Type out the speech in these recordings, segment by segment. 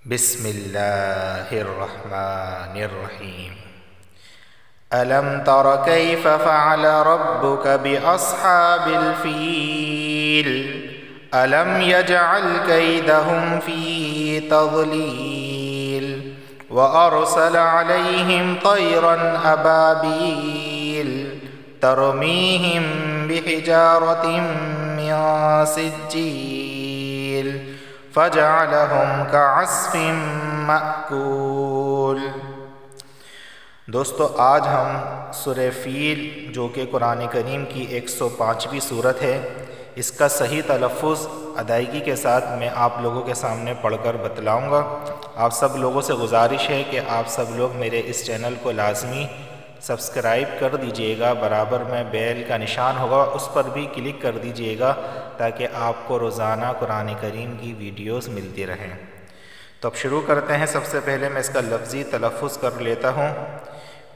بسم اللہ الرحمن الرحیم الم تر کیف فعل ربک باصحاب الفیل الم یجعل کیدہم فی تضلیل وارسل علیہم طیرا ابابیل ترمیہم بحجارۃ من سجیل فجعلہم کعصف مأکول۔ دوستو، آج ہم سورہ فیل جو کہ قرآن کریم کی 105ویں سورت ہے، اس کا صحیح تلفظ ادائیگی کے ساتھ میں آپ لوگوں کے سامنے پڑھ کر بتلاؤں گا۔ آپ سب لوگوں سے گزارش ہے کہ آپ سب لوگ میرے اس چینل کو لازمی سبسکرائب کر دیجئے گا، برابر میں بیل کا نشان ہوگا اس پر بھی کلک کر دیجئے گا تاکہ آپ کو روزانہ قرآن کریم کی ویڈیوز ملتی رہیں۔ تو اب شروع کرتے ہیں۔ سب سے پہلے میں اس کا لفظی تلفظ کر لیتا ہوں۔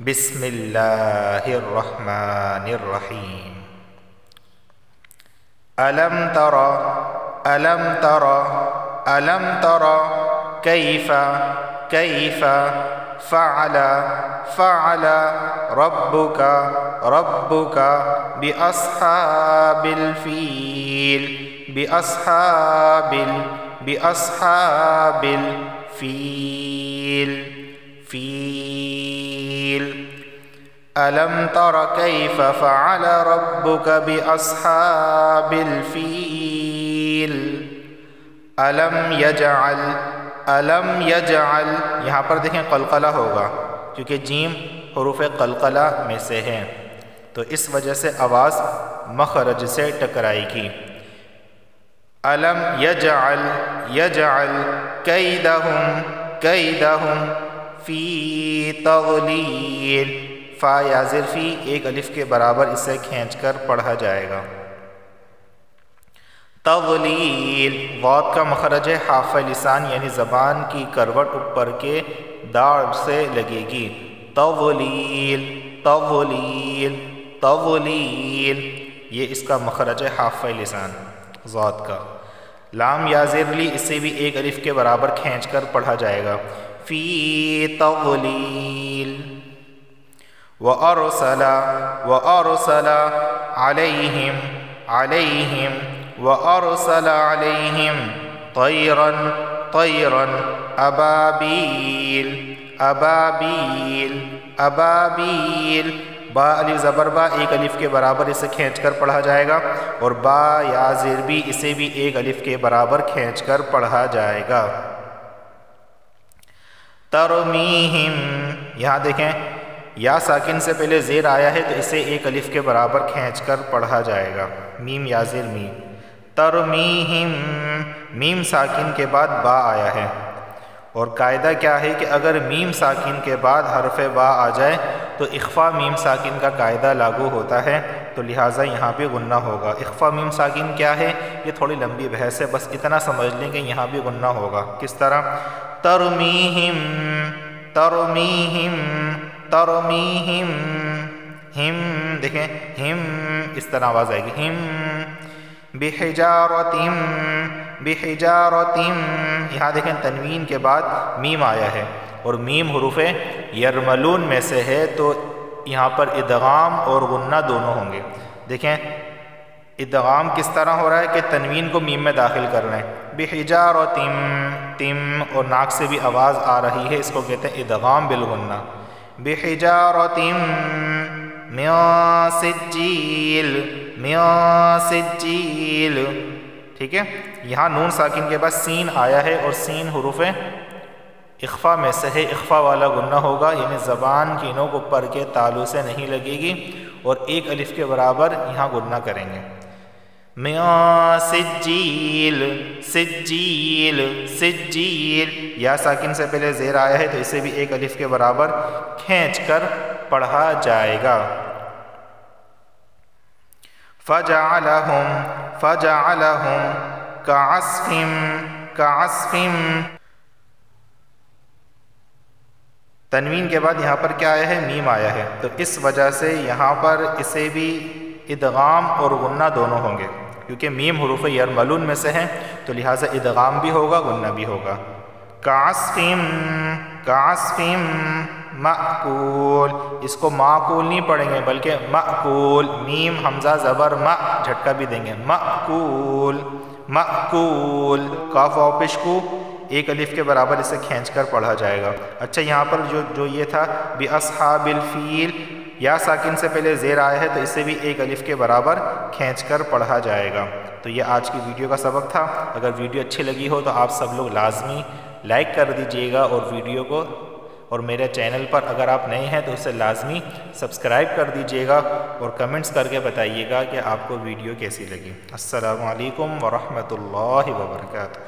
بسم اللہ الرحمن الرحیم۔ الم تر الم تر الم تر کیف کیف فعل فعل ربک ربک باصحاب الفیل باصحاب الفیل فیل الم تر کیف فعل ربک باصحاب الفیل الم یجعل یہاں پر دیکھیں قلقلہ ہوگا کیونکہ جیم حروف قلقلہ میں سے ہے، تو اس وجہ سے آواز مخرج سے ٹکرائے گی۔ الم یجعل یجعل کیدہم کیدہم فی تضلیل، فا یا ظرفی ایک الف کے برابر اسے کھینچ کر پڑھا جائے گا۔ تضلیل واو کا مخرج ہے حافہ لسان، یعنی زبان کی کروٹ اوپر کے داڑھ سے لگے گی۔ تضلیل تضلیل تضلیل، یہ اس کا مخرج ہے حافہ لسان ذات کا۔ لام یا زرلی اسے بھی ایک الف کے برابر کھینچ کر پڑھا جائے گا۔ فی تضلیل وَأَرْسَلَ عَلَيْهِمْ وَأَرْسَلَ عَلَيْهِمْ طَيْرًا أَبَابِيل أَبَابِيل، با الف زبر با ایک الف کے برابر اسے کھینچ کر پڑھا جائے گا، اور با یا زیر بھی اسے بھی ایک الف کے برابر کھینچ کر پڑھا جائے گا۔ ترمیہم، یہاں دیکھیں یا ساکن سے پہلے زیر آیا ہے تو اسے ایک الف کے برابر کھینچ کر پڑھا جائے گا۔ میم یا زیر میم۔ ترمیہم، میم ساکن کے بعد با آیا ہے، اور قاعدہ کیا ہے کہ اگر میم ساکن کے بعد حرف با آ جائے تو اخفا میم ساکن کا قاعدہ لاگو ہوتا ہے، تو لہٰذا یہاں بھی غنہ ہوگا۔ اخفا میم ساکن کیا ہے یہ تھوڑی لمبی بحث ہے، بس اتنا سمجھ لیں کہ یہاں بھی غنہ ہوگا۔ کس طرح؟ ترمیہم ترمیہم ترمیہم، ہم دیکھیں ہم اس طرح آواز آئے گی، ہم بحجارتم بحجارتم، یہاں دیکھیں تنوین کے بعد میم آیا ہے، اور میم حروف یرملون میں سے ہے، تو یہاں پر ادغام اور غنہ دونوں ہوں گے۔ دیکھیں ادغام کس طرح ہو رہا ہے کہ تنوین کو میم میں داخل کر رہے ہیں، بحجارتم تم، اور ناک سے بھی آواز آ رہی ہے، اس کو کہتے ہیں ادغام بالغنہ۔ بحجارۃ من سجیل من سجیل، ٹھیک ہے۔ یہاں نون ساکن کے بعد سین آیا ہے، اور سین حروف اخفا میں سے ہے، اخفا والا غنہ ہوگا، یعنی زبان کی نوک اوپر کے تالو سے نہیں لگے گی، اور ایک الف کے برابر یہاں غنہ کریں گے۔ من سجیل سجیل سجیل، یا ساکن سے پہلے زیر آیا ہے تو اسے بھی ایک الف کے برابر کھینچ کر پڑھا جائے گا۔ فجعلہم کعصف، تنوین کے بعد یہاں پر کیا آیا ہے؟ میم آیا ہے، تو اس وجہ سے یہاں پر اسے بھی ادغام اور غنہ دونوں ہوں گے، کیونکہ میم حروف یرملون میں سے ہیں، تو لہٰذا ادغام بھی ہوگا غنہ بھی ہوگا۔ کعصفم کعصفم مأکول، اس کو معقول نہیں پڑھیں گے بلکہ مأکول، میم حمزہ زبر ما جھٹکا بھی دیں گے، مأکول مأکول، کاف واو پیش کو ایک الف کے برابر اسے کھینچ کر پڑھا جائے گا۔ اچھا یہاں پر جو یہ تھا بِأَصْحَابِ الْفِیل، یا ساکن سے پہلے زیر آیا ہے تو اسے بھی ایک الف کے برابر کھینچ کر پڑھا جائے گا۔ تو یہ آج کی ویڈیو کا سبق تھا۔ اگر ویڈیو اچھی لگی ہو تو آپ سب لوگ لازمی لائک کر دیجئے گا، اور ویڈیو کو اور میرے چینل پر اگر آپ نئے ہیں تو اسے لازمی سبسکرائب کر دیجئے گا، اور کمنٹس کر کے بتائیے گا کہ آپ کو ویڈیو کیسی لگی۔ السلام علیکم ورحمۃ اللہ وبرکاتہ۔